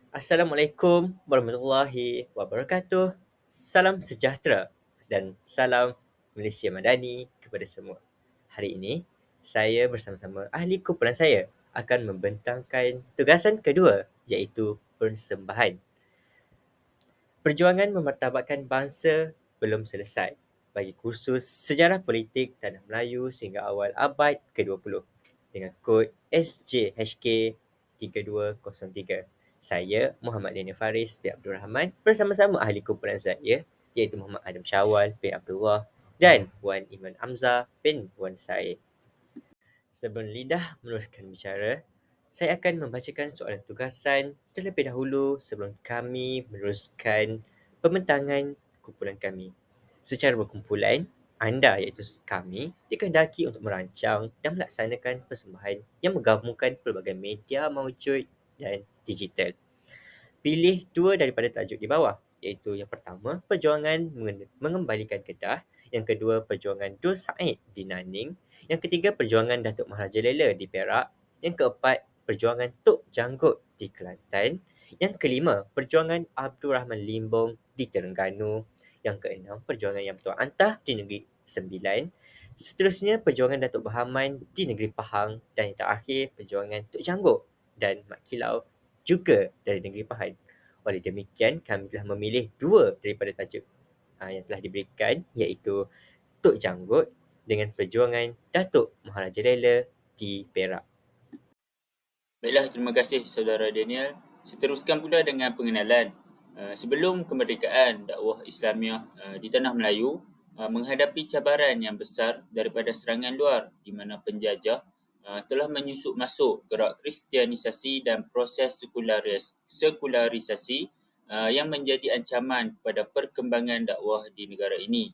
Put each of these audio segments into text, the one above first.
Assalamualaikum warahmatullahi wabarakatuh. Salam sejahtera dan salam Malaysia Madani kepada semua. Hari ini, saya bersama-sama ahli kumpulan saya akan membentangkan tugasan kedua iaitu persembahan. Perjuangan memartabatkan bangsa belum selesai bagi kursus Sejarah Politik Tanah Melayu sehingga awal abad ke-20 dengan kod SJHK 3203. Saya Muhammad Daniel Faris bin Abdul Rahman bersama-sama ahli kumpulan saya iaitu Muhammad Adam Syawal bin Abdullah dan Wan Iman Amzah bin Wan Said. Sebelum lidah meneruskan bicara, saya akan membacakan soalan tugasan terlebih dahulu sebelum kami meneruskan pembentangan kumpulan kami. Secara berkumpulan, anda iaitu kami dikehendaki untuk merancang dan melaksanakan persembahan yang menggabungkan pelbagai media mawjud dan digital. Pilih dua daripada tajuk di bawah, iaitu yang pertama, perjuangan mengembalikan Kedah, yang kedua, perjuangan Dul Said di Nanning, yang ketiga, perjuangan Datuk Maharaja Lela di Perak, yang keempat, perjuangan Tok Janggut di Kelantan, yang kelima, perjuangan Abdul Rahman Limbong di Terengganu, yang keenam, perjuangan Yang Bertuan Antah di Negeri Sembilan, seterusnya perjuangan Datuk Berhaman di Negeri Pahang, dan yang terakhir, perjuangan Tok Janggut dan Mat Kilau juga dari negeri Pahang. Oleh demikian, kami telah memilih dua daripada tajuk yang telah diberikan iaitu Tok Janggut dengan perjuangan Datuk Maharaja Lela di Perak. Baiklah, terima kasih saudara Daniel. Seteruskan pula dengan pengenalan. Sebelum kemerdekaan dakwah Islamiah di Tanah Melayu menghadapi cabaran yang besar daripada serangan luar di mana penjajah telah menyusup masuk gerak kristianisasi dan proses sekularisasi yang menjadi ancaman kepada perkembangan dakwah di negara ini.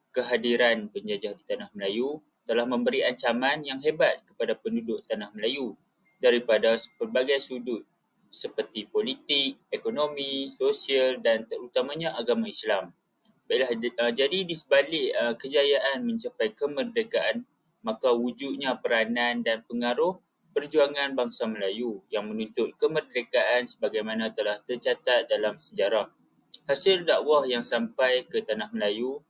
Kehadiran penjajah di Tanah Melayu telah memberi ancaman yang hebat kepada penduduk Tanah Melayu daripada pelbagai sudut seperti politik, ekonomi, sosial dan terutamanya agama Islam. Baiklah, jadi di sebalik kejayaan mencapai kemerdekaan, maka wujudnya peranan dan pengaruh perjuangan bangsa Melayu yang menuntut kemerdekaan sebagaimana telah tercatat dalam sejarah. Hasil dakwah yang sampai ke Tanah Melayu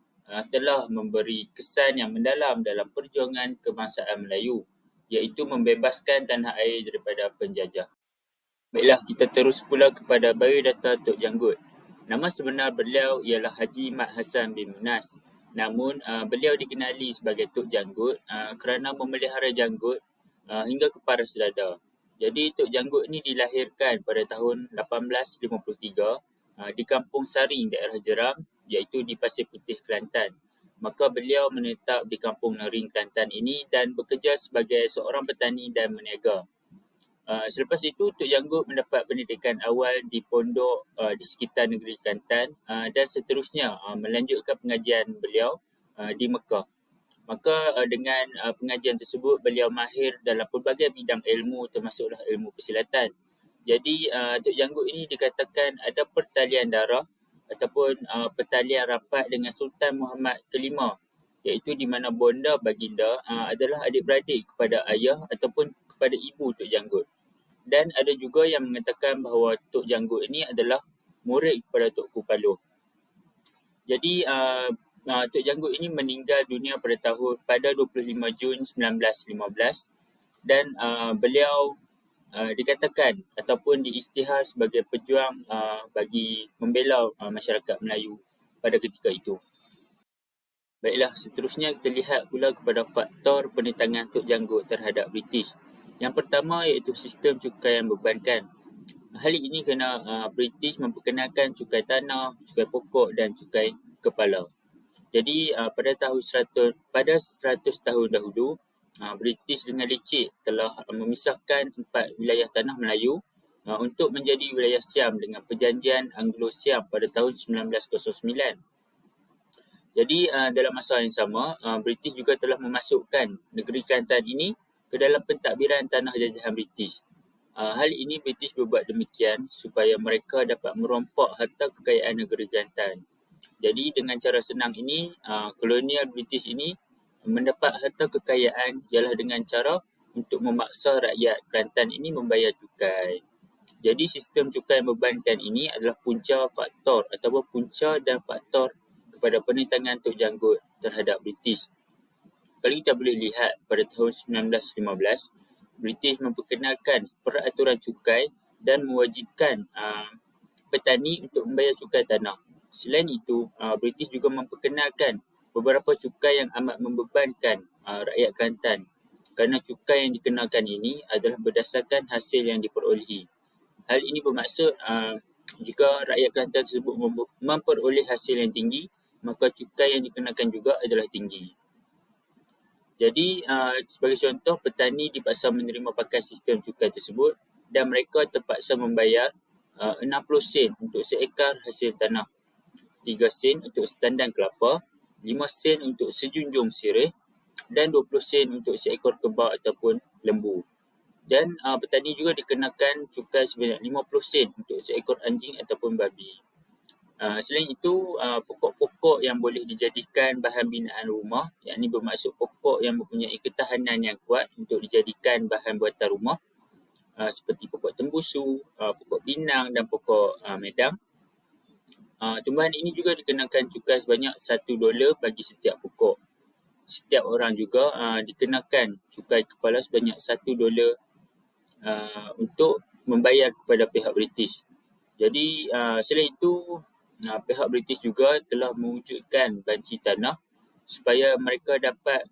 telah memberi kesan yang mendalam dalam perjuangan kebangsaan Melayu, iaitu membebaskan tanah air daripada penjajah. Baiklah, kita terus pula kepada biodata Tok Janggut. Nama sebenar beliau ialah Haji Mat Hassan bin Munas. Namun, beliau dikenali sebagai Tok Janggut kerana memelihara janggut hingga ke paras dada. Jadi, Tok Janggut ini dilahirkan pada tahun 1853 di Kampung Saring, daerah Jeram, iaitu di Pasir Putih, Kelantan. Maka beliau menetap di Kampung Nering, Kelantan ini dan bekerja sebagai seorang petani dan meniaga. Selepas itu, Tok Janggut mendapat pendidikan awal di pondok di sekitar negeri Kelantan dan seterusnya melanjutkan pengajian beliau di Mekah. Maka dengan pengajian tersebut, beliau mahir dalam pelbagai bidang ilmu termasuklah ilmu persilatan. Jadi, Tok Janggut ini dikatakan ada pertalian darah ataupun pertalian rapat dengan Sultan Muhammad kelima, iaitu di mana bonda baginda adalah adik-beradik kepada ayah ataupun kepada ibu Tok Janggut. Dan ada juga yang mengatakan bahawa Tok Janggut ini adalah murid kepada Tok Kupaloh. Jadi Tok Janggut ini meninggal dunia pada 25 Jun 1915 dan beliau dikatakan ataupun diisytihar sebagai pejuang bagi membela masyarakat Melayu pada ketika itu. Baiklah, seterusnya kita lihat pula kepada faktor penentangan Tok Janggut terhadap British. Yang pertama iaitu sistem cukai yang membebankan. Hal ini kerana British memperkenalkan cukai tanah, cukai pokok dan cukai kepala. Jadi pada 100 tahun dahulu, British dengan licik telah memisahkan 4 wilayah tanah Melayu untuk menjadi wilayah Siam dengan perjanjian Anglo-Siam pada tahun 1909. Jadi dalam masa yang sama, British juga telah memasukkan negeri Kelantan ini ke dalam pentadbiran tanah jajahan British. Hal ini British berbuat demikian supaya mereka dapat merompak harta kekayaan negeri Kelantan. Jadi dengan cara senang ini, kolonial British ini mendapat harta kekayaan ialah dengan cara untuk memaksa rakyat Kelantan ini membayar cukai. Jadi sistem cukai membebankan ini adalah punca faktor ataupun punca dan faktor kepada penintangan Tok Janggut terhadap British. Kalau kita boleh lihat pada tahun 1915, British memperkenalkan peraturan cukai dan mewajibkan petani untuk membayar cukai tanah. Selain itu, British juga memperkenalkan beberapa cukai yang amat membebankan rakyat Kelantan kerana cukai yang dikenakan ini adalah berdasarkan hasil yang diperolehi. Hal ini bermaksud jika rakyat Kelantan tersebut memperoleh hasil yang tinggi, maka cukai yang dikenakan juga adalah tinggi. Jadi sebagai contoh, petani dipaksa menerima pakai sistem cukai tersebut dan mereka terpaksa membayar 60 sen untuk seekar hasil tanah, 3 sen untuk setandan kelapa, 5 sen untuk sejunjung sirih dan 20 sen untuk seekor kebak ataupun lembu. Dan petani juga dikenakan cukai sebanyak 50 sen untuk seekor anjing ataupun babi. Selain itu, pokok-pokok yang boleh dijadikan bahan binaan rumah, yakni bermaksud pokok yang mempunyai ketahanan yang kuat untuk dijadikan bahan buatan rumah, seperti pokok tembusu, pokok pinang dan pokok medang. Tumbuhan ini juga dikenakan cukai sebanyak $1 bagi setiap pokok. Setiap orang juga dikenakan cukai kepala sebanyak $1 untuk membayar kepada pihak British. Jadi selain itu, pihak British juga telah mewujudkan banci tanah supaya mereka dapat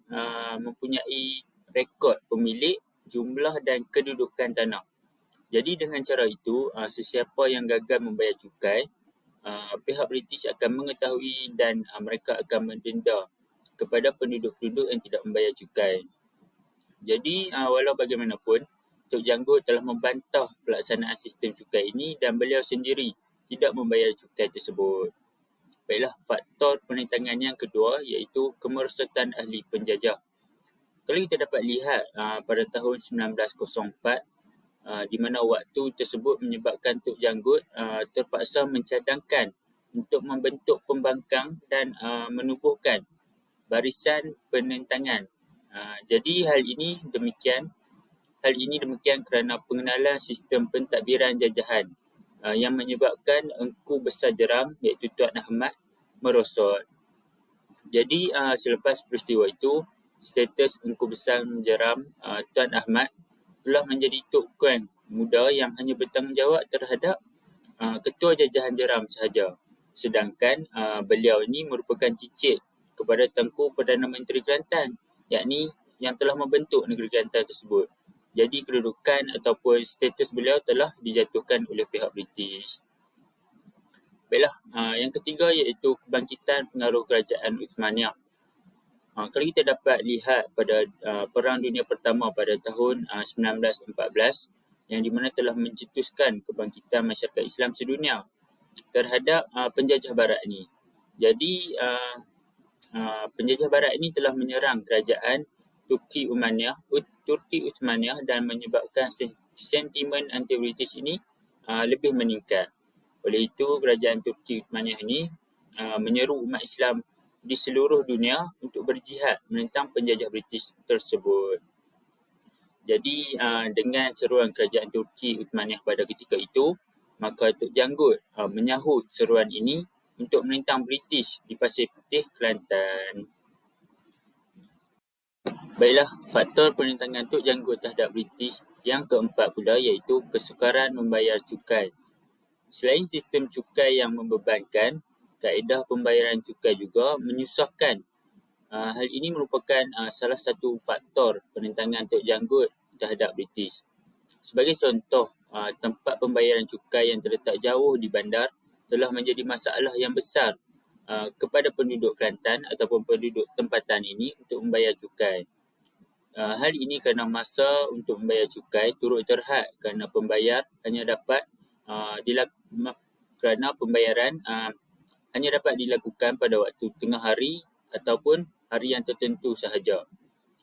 mempunyai rekod pemilik, jumlah dan kedudukan tanah. Jadi dengan cara itu, sesiapa yang gagal membayar cukai, pihak British akan mengetahui dan mereka akan mendenda kepada penduduk-penduduk yang tidak membayar cukai. Jadi walau bagaimanapun, Tok Janggut telah membantah pelaksanaan sistem cukai ini dan beliau sendiri tidak membayar cukai tersebut. Baiklah, faktor penintangan yang kedua iaitu kemerosotan ahli penjajah. Kalau kita dapat lihat pada tahun 1904, di mana waktu tersebut menyebabkan Tok Janggut terpaksa mencadangkan untuk membentuk pembangkang dan menubuhkan barisan penentangan. Jadi hal ini demikian kerana pengenalan sistem pentadbiran jajahan yang menyebabkan Engku Besar Jeram iaitu Tuan Ahmad merosot. Jadi selepas peristiwa itu, status Engku Besar Jeram Tuan Ahmad telah menjadi Tok Kuan muda yang hanya bertanggungjawab terhadap ketua jajahan Jeram sahaja. Sedangkan beliau ini merupakan cicit kepada Tengku Perdana Menteri Kelantan, yakni yang telah membentuk negeri Kelantan tersebut. Jadi kedudukan ataupun status beliau telah dijatuhkan oleh pihak British. Baiklah, yang ketiga iaitu kebangkitan pengaruh kerajaan Uthmaniyah. Kalau kita dapat lihat pada Perang Dunia Pertama pada tahun 1914, yang di mana telah mencetuskan kebangkitan masyarakat Islam sedunia terhadap penjajah barat ini. Jadi penjajah barat ini telah menyerang kerajaan Turki Uthmaniyah dan menyebabkan sentimen anti-British ini lebih meningkat. Oleh itu, kerajaan Turki Uthmaniyah ini menyeru umat Islam di seluruh dunia untuk berjihad menentang penjajah British tersebut. Jadi dengan seruan kerajaan Turki Uthmaniyah pada ketika itu, maka Tok Janggut menyahut seruan ini untuk menentang British di Pasir Putih, Kelantan. Baiklah, faktor penintangan Tok Janggut terhadap British yang keempat pula iaitu kesukaran membayar cukai. Selain sistem cukai yang membebankan, kaedah pembayaran cukai juga menyusahkan. Hal ini merupakan salah satu faktor penintangan Tok Janggut terhadap British. Sebagai contoh, tempat pembayaran cukai yang terletak jauh di bandar telah menjadi masalah yang besar kepada penduduk Kelantan ataupun penduduk tempatan ini untuk membayar cukai. Hal ini kerana masa untuk membayar cukai turut terhad kerana pembayaran hanya dapat dilakukan pada waktu tengah hari ataupun hari yang tertentu sahaja.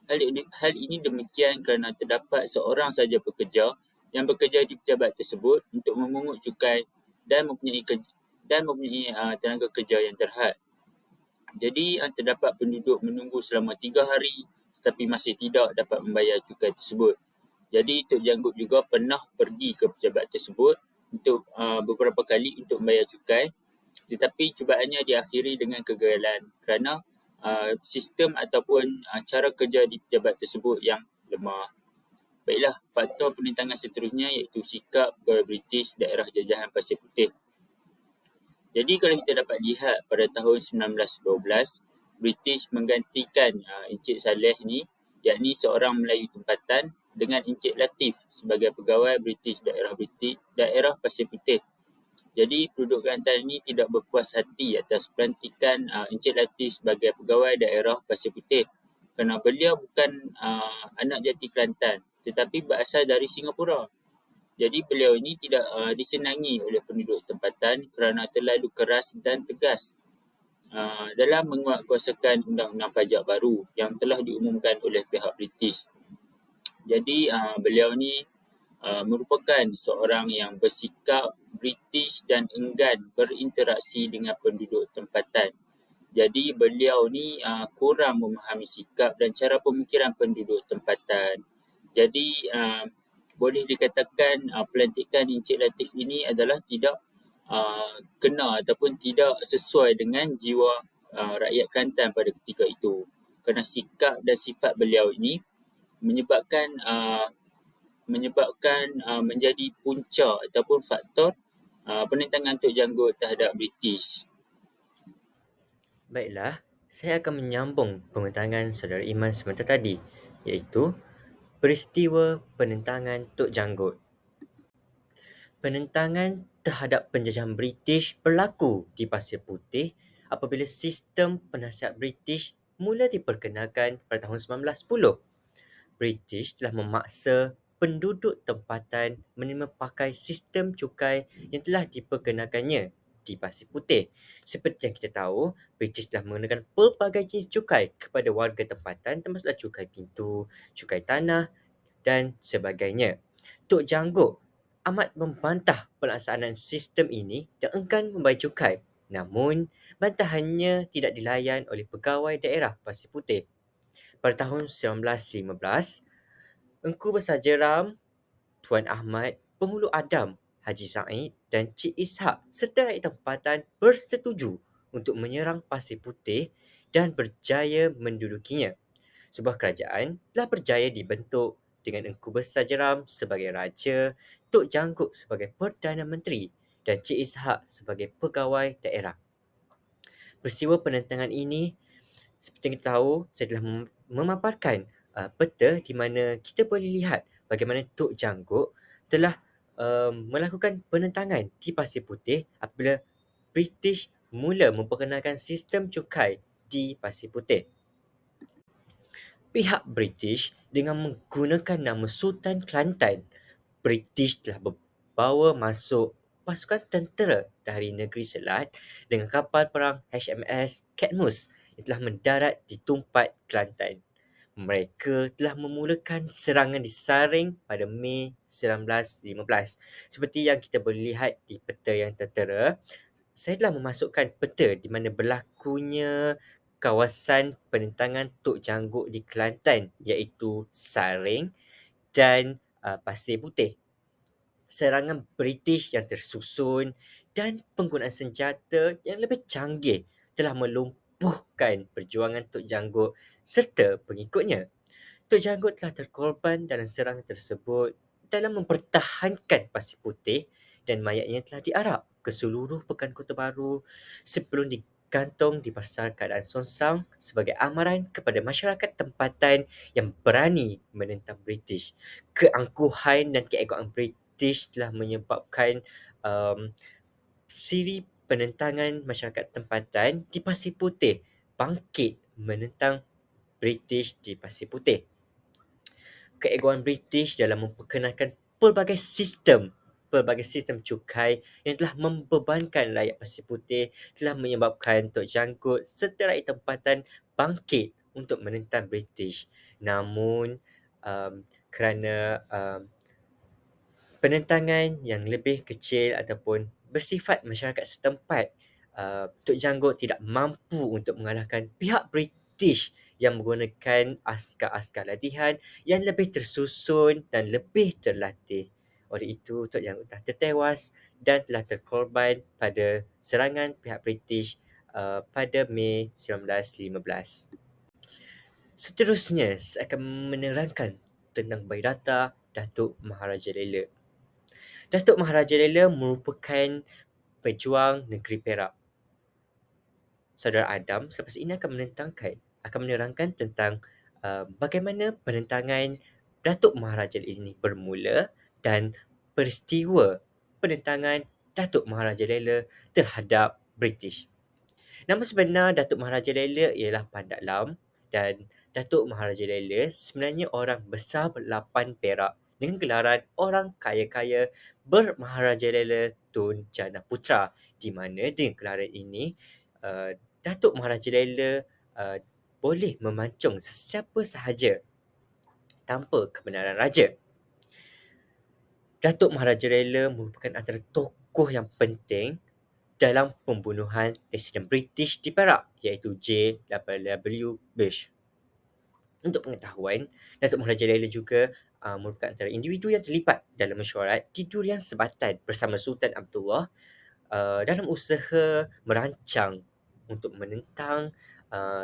Hal ini demikian kerana terdapat seorang sahaja pekerja yang bekerja di pejabat tersebut untuk memungut cukai dan mempunyai tenaga kerja yang terhad. Jadi terdapat penduduk menunggu selama 3 hari tetapi masih tidak dapat membayar cukai tersebut. Jadi Tok Janggut juga pernah pergi ke pejabat tersebut untuk beberapa kali untuk membayar cukai, tetapi cubaannya diakhiri dengan kegagalan kerana sistem ataupun cara kerja di pejabat tersebut yang lemah. Baiklah, faktor perintangan seterusnya iaitu sikap pegawai British daerah jajahan Pasir Putih. Jadi kalau kita dapat lihat pada tahun 1912, British menggantikan Encik Saleh ni, yakni seorang Melayu tempatan, dengan Encik Latif sebagai pegawai daerah Pasir Putih. Jadi penduduk Kelantan ini tidak berpuas hati atas pelantikan Encik Latif sebagai pegawai daerah Pasir Putih kerana beliau bukan anak jati Kelantan tetapi berasal dari Singapura. Jadi beliau ini tidak disenangi oleh penduduk tempatan kerana terlalu keras dan tegas dalam menguatkuasakan undang-undang pajak baru yang telah diumumkan oleh pihak British. Jadi beliau ni merupakan seorang yang bersikap British dan enggan berinteraksi dengan penduduk tempatan. Jadi beliau ni kurang memahami sikap dan cara pemikiran penduduk tempatan. Jadi boleh dikatakan pelantikan Encik Latif ini adalah tidak kena ataupun tidak sesuai dengan jiwa rakyat Kelantan pada ketika itu. Kerana sikap dan sifat beliau ini menyebabkan menjadi punca ataupun faktor penentangan Tok Janggut terhadap British. Baiklah, saya akan menyambung pengutangan Saudara Iman sebentar tadi, iaitu peristiwa penentangan Tok Janggut. Penentangan terhadap penjajahan British berlaku di Pasir Putih apabila sistem penasihat British mula diperkenalkan pada tahun 1910. British telah memaksa penduduk tempatan menerima pakai sistem cukai yang telah diperkenalkannya di Pasir Putih. Seperti yang kita tahu, British telah menggunakan pelbagai jenis cukai kepada warga tempatan termasuklah cukai pintu, cukai tanah dan sebagainya. Tok Janggut amat membantah pelaksanaan sistem ini dan enggan membayar cukai. Namun, bantahannya tidak dilayan oleh pegawai daerah Pasir Putih. Pada tahun 1915, Engku Besar Jeram, Tuan Ahmad, Penghulu Adam, Haji Said dan Cik Ishak serta rakyat tempatan bersetuju untuk menyerang Pasir Putih dan berjaya mendudukinya. Sebuah kerajaan telah berjaya dibentuk dengan Engku Besar Jeram sebagai Raja, Tok Janggut sebagai Perdana Menteri dan Cik Ishak sebagai pegawai daerah. Peristiwa penentangan ini, seperti yang kita tahu, saya telah memaparkan peta di mana kita boleh lihat bagaimana Tok Janggut telah melakukan penentangan di Pasir Putih apabila British mula memperkenalkan sistem cukai di Pasir Putih. Pihak British dengan menggunakan nama Sultan Kelantan, British telah membawa masuk pasukan tentera dari negeri Selat dengan kapal perang HMS Cadmus yang telah mendarat di Tumpat Kelantan. Mereka telah memulakan serangan di Saring pada Mei 1915. Seperti yang kita boleh lihat di peta yang tertera, saya telah memasukkan peta di mana berlakunya kawasan penentangan Tok Janggut di Kelantan iaitu Saring dan Pasir Putih. Serangan British yang tersusun dan penggunaan senjata yang lebih canggih telah melumpuhkan perjuangan Tok Janggut serta pengikutnya. Tok Janggut telah terkorban dalam serangan tersebut dalam mempertahankan Pasir Putih dan mayatnya telah diarak ke seluruh Pekan Kota Baru sebelum digantung di Pasar Keadaan Sonsang sebagai amaran kepada masyarakat tempatan yang berani menentang British. Keangkuhan dan keegoan British telah menyebabkan siri penentangan masyarakat tempatan di Pasir Putih bangkit menentang British di Pasir Putih. Keegoan British dalam memperkenalkan pelbagai sistem cukai yang telah membebankan rakyat Pasir Putih telah menyebabkan Tok Janggut serta rakyat tempatan bangkit untuk menentang British. Namun kerana penentangan yang lebih kecil ataupun bersifat masyarakat setempat, Tok Janggut tidak mampu untuk mengalahkan pihak British yang menggunakan askar-askar latihan yang lebih tersusun dan lebih terlatih. Oleh itu, Tok Yang telah tertewas dan telah terkorban pada serangan pihak British pada Mei 1915. Seterusnya, saya akan menerangkan tentang Bairata Datuk Maharaja Lela. Datuk Maharaja Lela merupakan pejuang negeri Perak. Saudara Adam selepas ini akan menerangkan tentang bagaimana penentangan Datuk Maharaja ini bermula dan peristiwa penentangan Datuk Maharaja Lela terhadap British. Nama sebenar Datuk Maharaja Lela ialah Pandat Lam dan Datuk Maharaja Lela sebenarnya orang besar lapan Perak dengan gelaran orang kaya-kaya berMaharaja Lela Tun Jana Putra, di mana dengan gelaran ini Datuk Maharaja Lela boleh memancung sesiapa sahaja tanpa kebenaran raja. Datuk Maharaja Lela merupakan antara tokoh yang penting dalam pembunuhan Residen British di Perak iaitu J.W. Bush. Untuk pengetahuan, Datuk Maharaja Lela juga merupakan antara individu yang terlibat dalam mesyuarat di Durian Sebatan bersama Sultan Abdullah dalam usaha merancang untuk menentang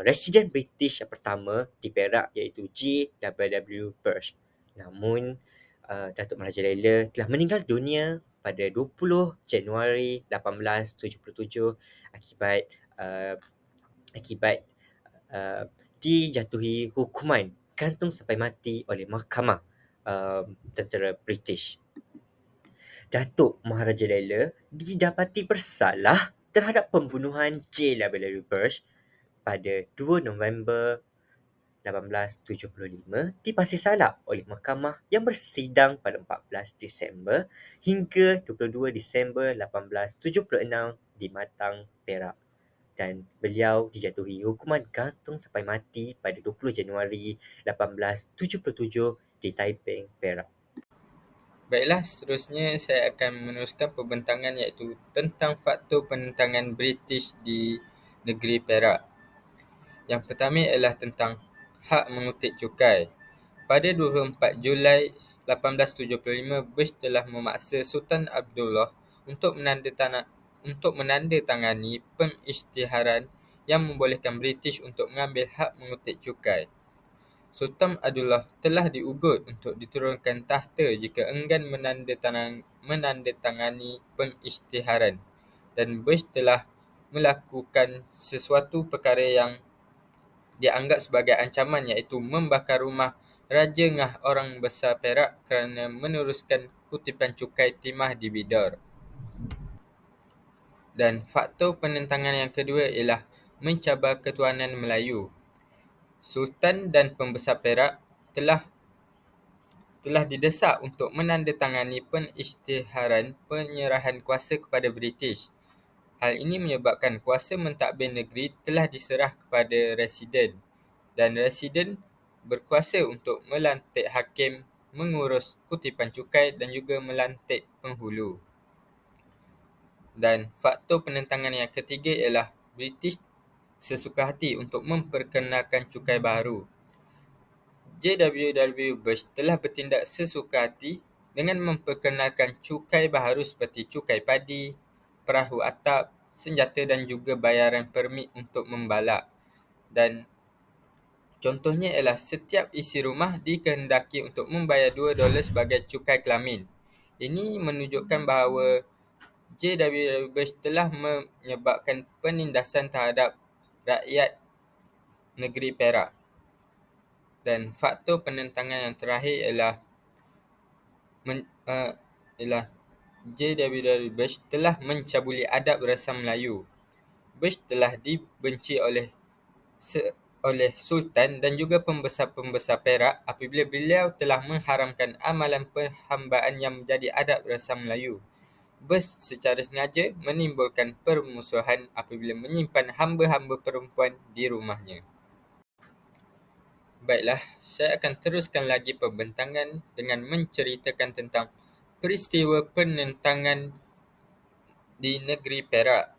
Residen British yang pertama di Perak iaitu J.W. Bush. Namun, Datuk Maharaja Lela telah meninggal dunia pada 20 Januari 1877 akibat uh, akibat dijatuhi hukuman gantung sampai mati oleh mahkamah tentera British. Datuk Maharaja Lela didapati bersalah terhadap pembunuhan J.W. Bush pada 2 November 1875 di Pasir Salap oleh mahkamah yang bersidang pada 14 Disember hingga 22 Disember 1876 di Matang, Perak. Dan beliau dijatuhi hukuman gantung sampai mati pada 20 Januari 1877 di Taiping, Perak. Baiklah, seterusnya saya akan meneruskan pembentangan iaitu tentang faktor penentangan British di negeri Perak. Yang pertama ialah tentang hak mengutik cukai. Pada 24 Julai 1875, Bush telah memaksa Sultan Abdullah untuk menandatangani pengisytiharan yang membolehkan British untuk mengambil hak mengutik cukai. Sultan Abdullah telah diugut untuk diturunkan tahta jika enggan menandatangani pengisytiharan, dan Bush telah melakukan sesuatu perkara yang dianggap sebagai ancaman iaitu membakar rumah Raja Ngah Orang Besar Perak kerana meneruskan kutipan cukai timah di Bidor. Dan faktor penentangan yang kedua ialah mencabar ketuanan Melayu. Sultan dan Pembesar Perak telah didesak untuk menandatangani pengisytiharan penyerahan kuasa kepada British. Hal ini menyebabkan kuasa mentadbir negeri telah diserah kepada Residen, dan Residen berkuasa untuk melantik hakim, mengurus kutipan cukai dan juga melantik penghulu. Dan faktor penentangan yang ketiga ialah British sesuka hati untuk memperkenalkan cukai baru. J.W. Bush telah bertindak sesuka hati dengan memperkenalkan cukai baharu seperti cukai padi, perahu atap, senjata dan juga bayaran permit untuk membalak. Dan contohnya ialah setiap isi rumah dikehendaki untuk membayar $2 sebagai cukai kelamin. Ini menunjukkan bahawa J.W. Bush telah menyebabkan penindasan terhadap rakyat negeri Perak. Dan faktor penentangan yang terakhir ialah J.W. Bush telah mencabuli adab rasam Melayu. Bush telah dibenci oleh Sultan dan juga pembesar-pembesar Perak apabila beliau telah mengharamkan amalan perhambaan yang menjadi adab rasam Melayu. Bush secara sengaja menimbulkan permusuhan apabila menyimpan hamba-hamba perempuan di rumahnya. Baiklah, saya akan teruskan lagi pembentangan dengan menceritakan tentang peristiwa penentangan di negeri Perak.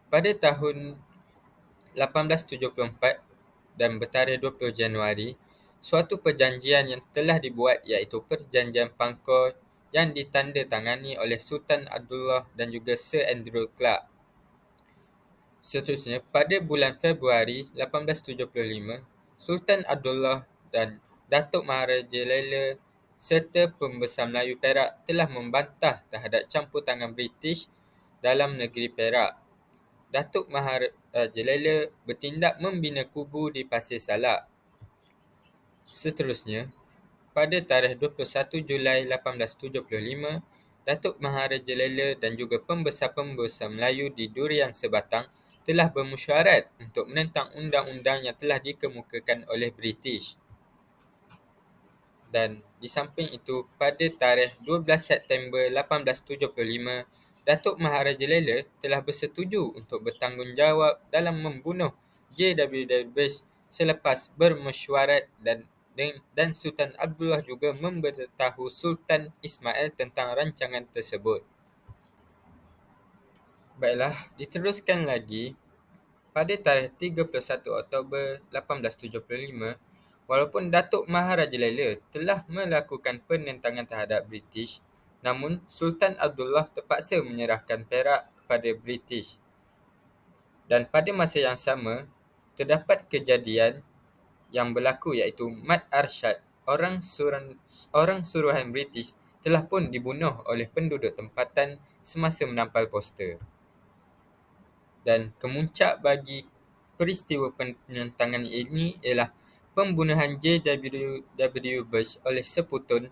Pada tahun 1874, dan bertarikh 20 Januari, suatu perjanjian yang telah dibuat iaitu Perjanjian Pangkor yang ditandatangani oleh Sultan Abdullah dan juga Sir Andrew Clark. Seterusnya, pada bulan Februari 1875, Sultan Abdullah dan Datuk Maharaja Laila serta Pembesar Melayu Perak telah membantah terhadap campur tangan British dalam negeri Perak. Datuk Maharaja Laila bertindak membina kubu di Pasir Salak. Seterusnya, pada tarikh 21 Julai 1875, Datuk Maharaja Laila dan juga pembesar-pembesar Melayu di Durian Sebatang telah bermesyuarat untuk menentang undang-undang yang telah dikemukakan oleh British. Dan di samping itu, pada tarikh 12 September 1875, Datuk Maharaja Laila telah bersetuju untuk bertanggungjawab dalam membunuh J.W. Bush selepas bermesyuarat dan Sultan Abdullah juga memberitahu Sultan Ismail tentang rancangan tersebut. Baiklah, diteruskan lagi. Pada tarikh 31 Oktober 1875, walaupun Datuk Maharaja Laila telah melakukan penentangan terhadap British, namun Sultan Abdullah terpaksa menyerahkan Perak kepada British. Dan pada masa yang sama, terdapat kejadian yang berlaku iaitu Mat Arsyad, orang suruhan British, telah pun dibunuh oleh penduduk tempatan semasa menampal poster. Dan kemuncak bagi peristiwa penentangan ini ialah pembunuhan J.W. Bush oleh Seputun,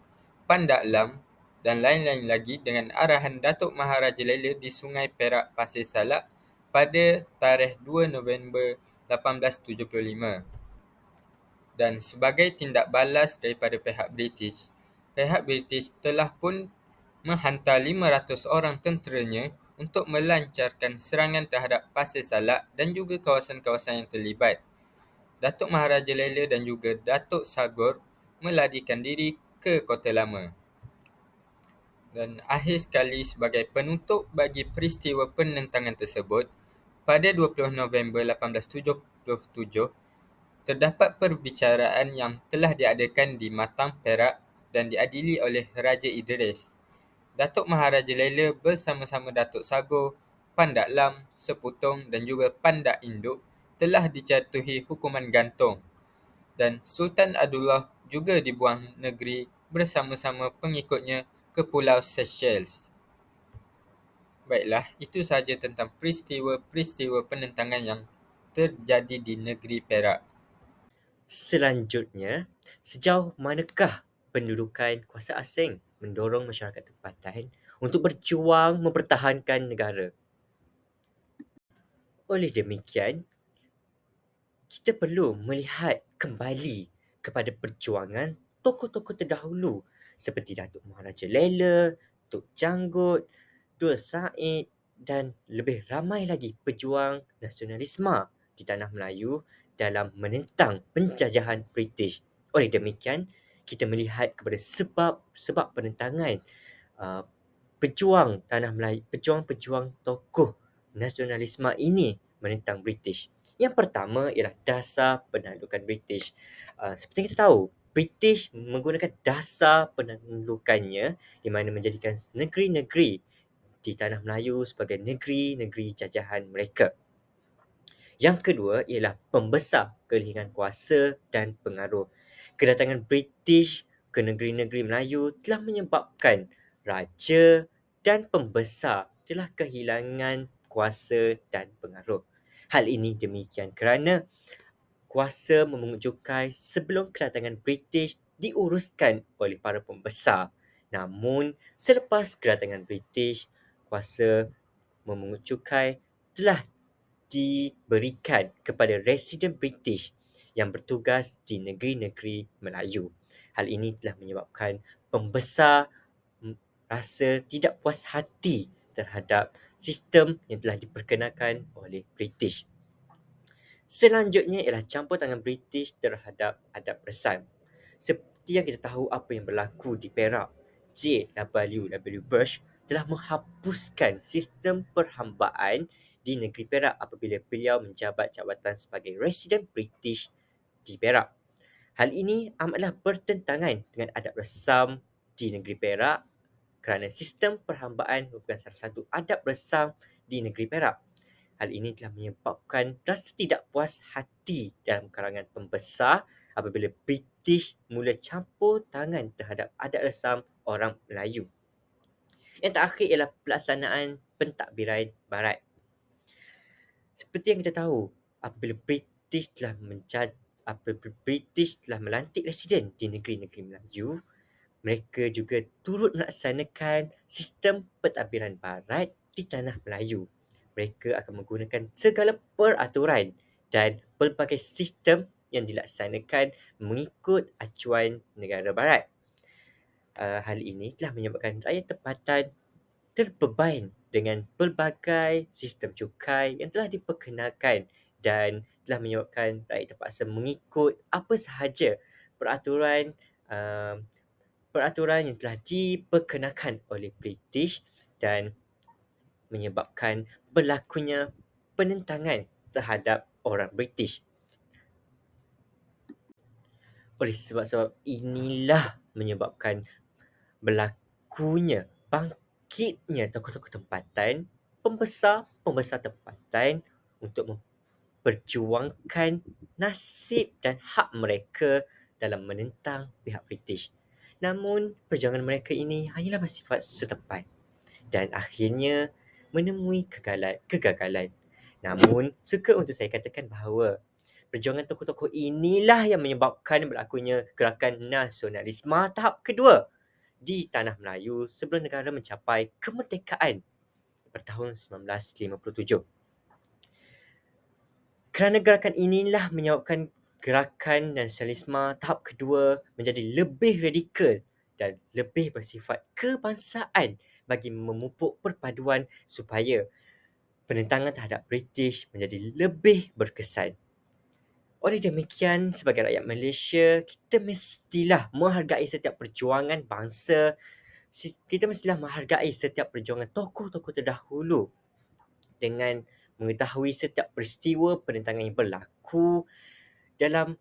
Pandak Lam dan lain-lain lagi dengan arahan Datuk Maharaja Laila di Sungai Perak, Pasir Salak pada tarikh 2 November 1875. Dan sebagai tindak balas daripada pihak British telah pun menghantar 500 orang tenteranya untuk melancarkan serangan terhadap Pasir Salak dan juga kawasan-kawasan yang terlibat. Datuk Maharaja Laila dan juga Datuk Sagor melarikan diri ke Kota Lama. Dan akhir sekali, sebagai penutup bagi peristiwa penentangan tersebut, pada 20 November 1877, terdapat perbicaraan yang telah diadakan di Matang, Perak dan diadili oleh Raja Idris. Datuk Maharaja Laila bersama-sama Datuk Sagor, Pandak Lam, Seputong dan juga Pandak Induk telah dijatuhi hukuman gantung, dan Sultan Abdullah juga dibuang negeri bersama-sama pengikutnya ke Pulau Seychelles. Baiklah, itu sahaja tentang peristiwa-peristiwa penentangan yang terjadi di negeri Perak. Selanjutnya, sejauh manakah pendudukan kuasa asing mendorong masyarakat tempatan untuk berjuang mempertahankan negara? Oleh demikian, kita perlu melihat kembali kepada perjuangan tokoh-tokoh terdahulu seperti Datuk Maharaja Laila, Tok Janggut, Dul Said dan lebih ramai lagi pejuang nasionalisme di tanah Melayu dalam menentang penjajahan British. Oleh demikian, kita melihat kepada sebab penentangan uh, pejuang tanah Melayu, pejuang-pejuang tokoh nasionalisme ini menentang British. Yang pertama ialah dasar penaklukan British. Seperti kita tahu, British menggunakan dasar penaklukannya di mana menjadikan negeri-negeri di tanah Melayu sebagai negeri-negeri jajahan mereka. Yang kedua ialah pembesar kelebihan kuasa dan pengaruh. Kedatangan British ke negeri-negeri Melayu telah menyebabkan raja dan pembesar telah kehilangan kuasa dan pengaruh. Hal ini demikian kerana kuasa memungut cukai sebelum kedatangan British diuruskan oleh para pembesar. Namun, selepas kedatangan British, kuasa memungut cukai telah diberikan kepada residen British yang bertugas di negeri-negeri Melayu. Hal ini telah menyebabkan pembesar rasa tidak puas hati terhadap sistem yang telah diperkenalkan oleh British. Selanjutnya ialah campur tangan British terhadap adab resan. Seperti yang kita tahu apa yang berlaku di Perak, J.W. Bush telah menghapuskan sistem perhambaan di negeri Perak apabila beliau menjabat jabatan sebagai residen British di Perak. Hal ini amatlah bertentangan dengan adab resam di negeri Perak kerana sistem perhambaan merupakan salah satu adab resam di negeri Perak. Hal ini telah menyebabkan rasa tidak puas hati dalam kalangan pembesar apabila British mula campur tangan terhadap adat resam orang Melayu. Yang terakhir ialah pelaksanaan pentadbiran barat. Seperti yang kita tahu, apabila British telah melantik residen di negeri-negeri Melayu, mereka juga turut melaksanakan sistem pentadbiran barat di tanah Melayu. Mereka akan menggunakan segala peraturan dan pelbagai sistem yang dilaksanakan mengikut acuan negara barat. Hal ini telah menyebabkan rakyat tempatan terbeban dengan pelbagai sistem cukai yang telah diperkenalkan dan telah menyebabkan rakyat terpaksa mengikut apa sahaja peraturan peraturan yang telah diperkenalkan oleh British dan menyebabkan berlakunya penentangan terhadap orang British. Oleh sebab-sebab inilah menyebabkan berlakunya bangkitnya tokoh-tokoh tempatan, pembesar tempatan untuk memperjuangkan nasib dan hak mereka dalam menentang pihak British. Namun, perjuangan mereka ini hanyalah bersifat setempat dan akhirnya menemui kegagalan. Namun, suka untuk saya katakan bahawa perjuangan tokoh-tokoh inilah yang menyebabkan berlakunya gerakan nasionalisme tahap kedua di tanah Melayu sebelum negara mencapai kemerdekaan pada tahun 1957. Kerana gerakan inilah menyebabkan gerakan nasionalisme tahap kedua menjadi lebih radikal dan lebih bersifat kebangsaan bagi memupuk perpaduan supaya penentangan terhadap British menjadi lebih berkesan. Oleh demikian, sebagai rakyat Malaysia, kita mestilah menghargai setiap perjuangan bangsa. Kita mestilah menghargai setiap perjuangan tokoh-tokoh terdahulu dengan mengetahui setiap peristiwa penentangan yang berlaku dalam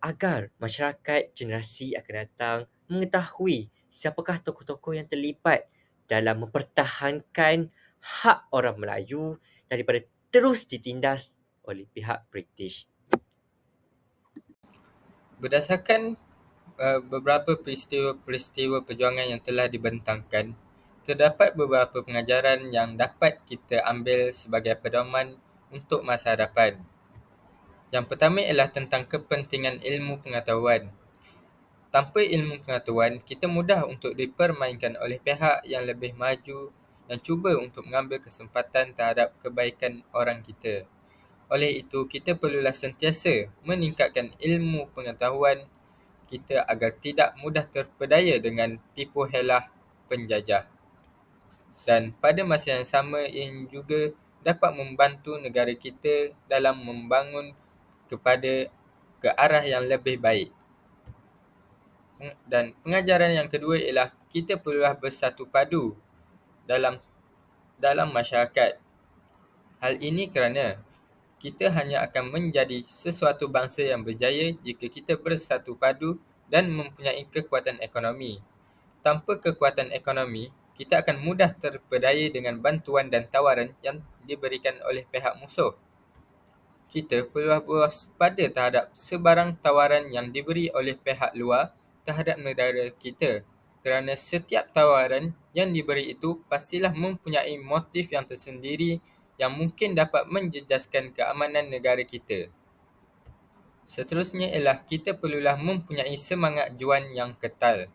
agar masyarakat generasi akan datang mengetahui siapakah tokoh-tokoh yang terlibat dalam mempertahankan hak orang Melayu daripada terus ditindas oleh pihak British. Berdasarkan beberapa peristiwa perjuangan yang telah dibentangkan, terdapat beberapa pengajaran yang dapat kita ambil sebagai pedoman untuk masa hadapan. Yang pertama ialah tentang kepentingan ilmu pengetahuan. Tanpa ilmu pengetahuan, kita mudah untuk dipermainkan oleh pihak yang lebih maju yang cuba untuk mengambil kesempatan terhadap kebaikan orang kita. Oleh itu, kita perlulah sentiasa meningkatkan ilmu pengetahuan kita agar tidak mudah terpedaya dengan tipu helah penjajah. Dan pada masa yang sama, ia juga dapat membantu negara kita dalam membangun ke arah yang lebih baik. Dan pengajaran yang kedua ialah kita perlulah bersatu padu dalam masyarakat. Hal ini kerana kita hanya akan menjadi sesuatu bangsa yang berjaya jika kita bersatu padu dan mempunyai kekuatan ekonomi. Tanpa kekuatan ekonomi, kita akan mudah terpedaya dengan bantuan dan tawaran yang diberikan oleh pihak musuh. Kita perlu berwaspada terhadap sebarang tawaran yang diberi oleh pihak luar terhadap negara kita kerana setiap tawaran yang diberi itu pastilah mempunyai motif yang tersendiri yang mungkin dapat menjejaskan keamanan negara kita. Seterusnya ialah kita perlulah mempunyai semangat juang yang kekal.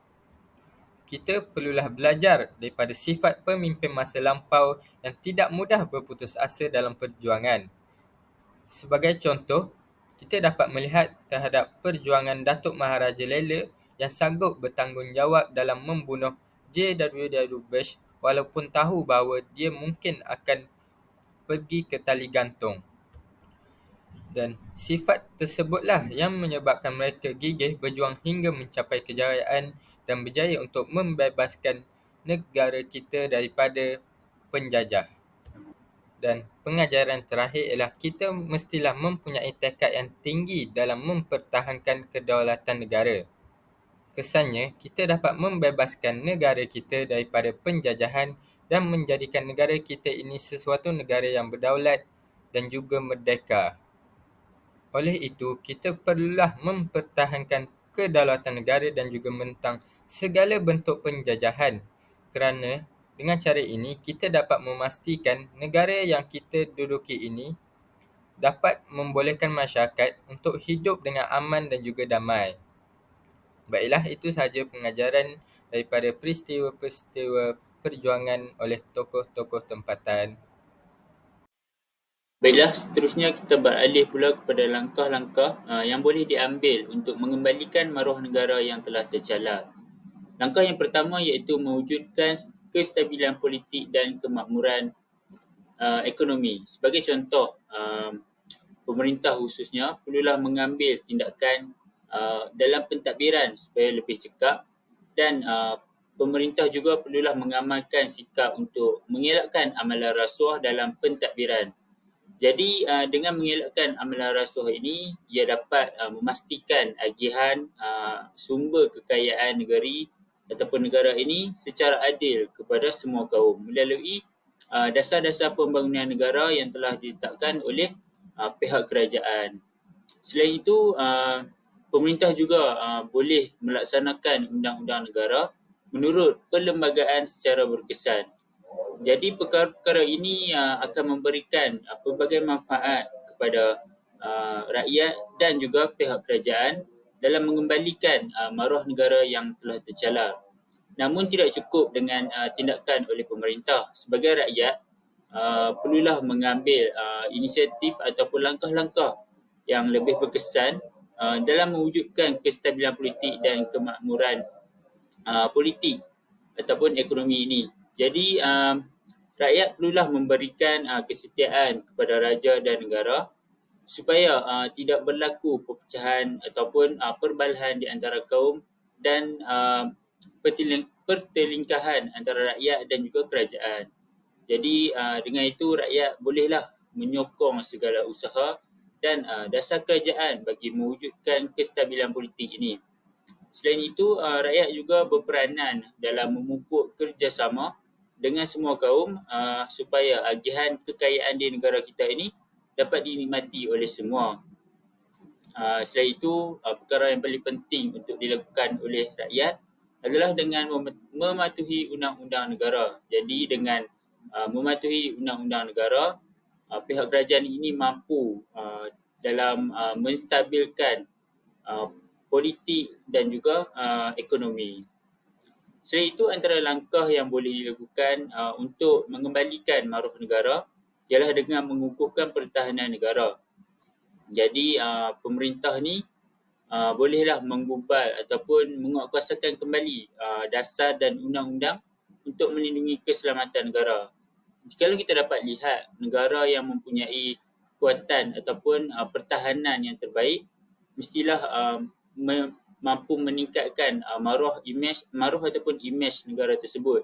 Kita perlulah belajar daripada sifat pemimpin masa lampau yang tidak mudah berputus asa dalam perjuangan. Sebagai contoh, kita dapat melihat terhadap perjuangan Datuk Maharaja Lela yang sanggup bertanggungjawab dalam membunuh J.W.W. Bush walaupun tahu bahawa dia mungkin akan pergi ke tali gantung. Dan sifat tersebutlah yang menyebabkan mereka gigih berjuang hingga mencapai kejayaan dan berjaya untuk membebaskan negara kita daripada penjajah. Dan pengajaran terakhir ialah kita mestilah mempunyai tekad yang tinggi dalam mempertahankan kedaulatan negara. Kesannya, kita dapat membebaskan negara kita daripada penjajahan dan menjadikan negara kita ini sesuatu negara yang berdaulat dan juga merdeka. Oleh itu, kita perlulah mempertahankan kedaulatan negara dan juga menentang segala bentuk penjajahan. Kerana dengan cara ini, kita dapat memastikan negara yang kita duduki ini dapat membolehkan masyarakat untuk hidup dengan aman dan juga damai. Baiklah, itu sahaja pengajaran daripada peristiwa-peristiwa perjuangan oleh tokoh-tokoh tempatan. Baiklah, seterusnya kita beralih pula kepada langkah-langkah yang boleh diambil untuk mengembalikan maruah negara yang telah tercalar. Langkah yang pertama iaitu mewujudkan kestabilan politik dan kemakmuran ekonomi. Sebagai contoh, pemerintah khususnya perlulah mengambil tindakan dalam pentadbiran supaya lebih cekap, dan pemerintah juga perlulah mengamalkan sikap untuk mengelakkan amalan rasuah dalam pentadbiran. Jadi dengan mengelakkan amalan rasuah ini, ia dapat memastikan agihan sumber kekayaan negeri ataupun negara ini secara adil kepada semua kaum melalui dasar-dasar pembangunan negara yang telah ditetapkan oleh pihak kerajaan. Selain itu, pemerintah juga boleh melaksanakan undang-undang negara menurut perlembagaan secara berkesan. Jadi perkara-perkara ini akan memberikan pelbagai manfaat kepada rakyat dan juga pihak kerajaan dalam mengembalikan maruah negara yang telah tercalar. Namun tidak cukup dengan tindakan oleh pemerintah. Sebagai rakyat, perlulah mengambil inisiatif ataupun langkah-langkah yang lebih berkesan dalam mewujudkan kestabilan politik dan kemakmuran politik ataupun ekonomi ini. Jadi rakyat perlulah memberikan kesetiaan kepada raja dan negara supaya tidak berlaku perpecahan ataupun perbalahan di antara kaum dan pertelingkahan antara rakyat dan juga kerajaan. Jadi dengan itu rakyat bolehlah menyokong segala usaha dan dasar kerajaan bagi mewujudkan kestabilan politik ini. Selain itu, rakyat juga berperanan dalam memupuk kerjasama dengan semua kaum supaya agihan kekayaan di negara kita ini dapat dinikmati oleh semua. Selain itu, perkara yang paling penting untuk dilakukan oleh rakyat adalah dengan mematuhi undang-undang negara. Jadi dengan mematuhi undang-undang negara, pihak kerajaan ini mampu dalam menstabilkan politik dan juga ekonomi. Selain itu, antara langkah yang boleh dilakukan untuk mengembalikan maruah negara ialah dengan mengukuhkan pertahanan negara. Jadi pemerintah ni bolehlah menggubal ataupun menguatkuasakan kembali dasar dan undang-undang untuk melindungi keselamatan negara. Kalau kita dapat lihat negara yang mempunyai kekuatan ataupun pertahanan yang terbaik, mestilah mampu meningkatkan maruah ataupun imej negara tersebut.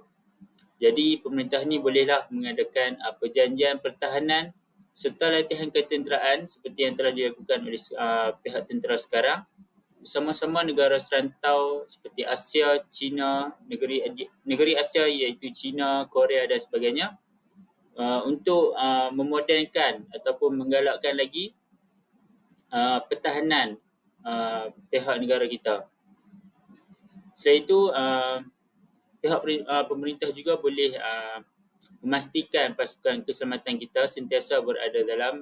Jadi pemerintah ni bolehlah mengadakan perjanjian pertahanan serta latihan ketenteraan seperti yang telah dilakukan oleh pihak tentera sekarang bersama-sama negara serantau seperti Asia, China, negeri Asia iaitu China, Korea dan sebagainya, untuk memodenkan ataupun menggalakkan lagi pertahanan pihak negara kita. Selain itu, pihak pemerintah juga boleh memastikan pasukan keselamatan kita sentiasa berada dalam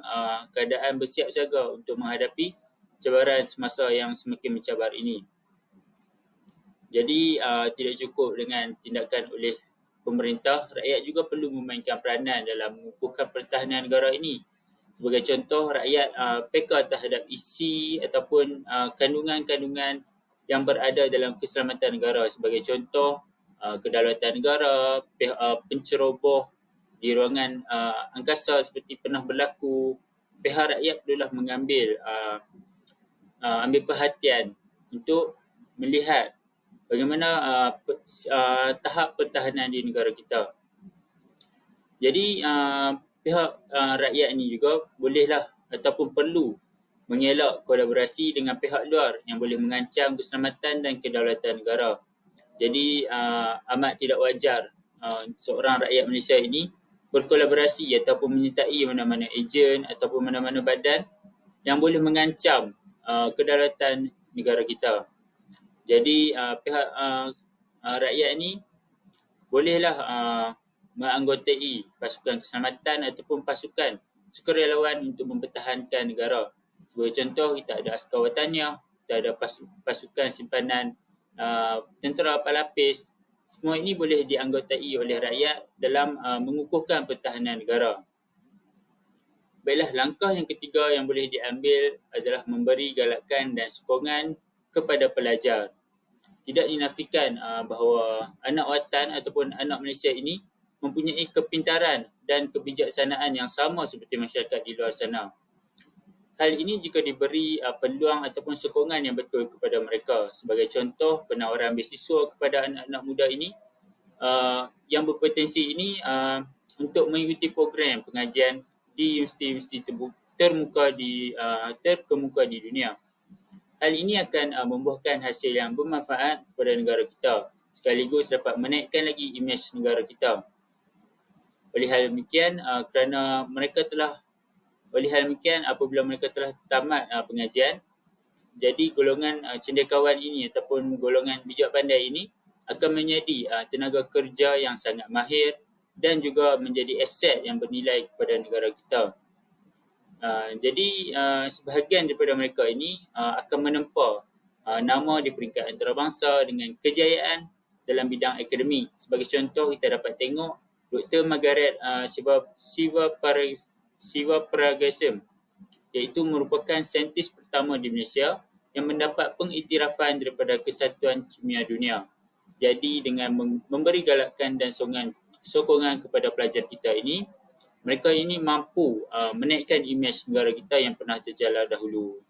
keadaan bersiap siaga untuk menghadapi cabaran semasa yang semakin mencabar ini. Jadi tidak cukup dengan tindakan oleh pemerintah, rakyat juga perlu memainkan peranan dalam mengukuhkan pertahanan negara ini. Sebagai contoh, rakyat peka terhadap isi ataupun kandungan-kandungan yang berada dalam keselamatan negara. Sebagai contoh, kedaulatan negara, penceroboh di ruangan angkasa seperti pernah berlaku. Pihak rakyat perlulah mengambil ambil perhatian untuk melihat bagaimana tahap pertahanan di negara kita. Jadi pihak rakyat ni juga bolehlah ataupun perlu mengelak kolaborasi dengan pihak luar yang boleh mengancam keselamatan dan kedaulatan negara. Jadi amat tidak wajar seorang rakyat Malaysia ini berkolaborasi ataupun menyertai mana-mana ejen ataupun mana-mana badan yang boleh mengancam kedaulatan negara kita. Jadi pihak rakyat ni bolehlah menganggotai pasukan keselamatan ataupun pasukan sukarelawan untuk mempertahankan negara. Sebagai contoh, kita ada askar wataniah, kita ada pasukan simpanan tentera pelapis. Semua ini boleh dianggotai oleh rakyat dalam mengukuhkan pertahanan negara. Baiklah, langkah yang ketiga yang boleh diambil adalah memberi galakan dan sokongan kepada pelajar. Tidak dinafikan bahawa anak watan ataupun anak Malaysia ini mempunyai kepintaran dan kebijaksanaan yang sama seperti masyarakat di luar sana. Hal ini jika diberi peluang ataupun sokongan yang betul kepada mereka. Sebagai contoh, penawaran beasiswa kepada anak-anak muda ini yang berpotensi ini untuk mengikuti program pengajian di universiti-universiti terkemuka di dunia. Hal ini akan membuahkan hasil yang bermanfaat kepada negara kita, sekaligus dapat menaikkan lagi imej negara kita. Oleh hal demikian, apabila mereka telah tamat pengajian, jadi golongan cendekiawan ini ataupun golongan bijak pandai ini akan menjadi tenaga kerja yang sangat mahir dan juga menjadi aset yang bernilai kepada negara kita. Jadi sebahagian daripada mereka ini akan menempa nama di peringkat antarabangsa dengan kejayaan dalam bidang akademik. Sebagai contoh, kita dapat tengok Dr. Margaret Sivapragasam, iaitu merupakan saintis pertama di Malaysia yang mendapat pengiktirafan daripada Kesatuan Kimia Dunia. Jadi dengan memberi galakan dan sokongan kepada pelajar kita ini, mereka ini mampu menaikkan imej negara kita yang pernah terjelar dahulu.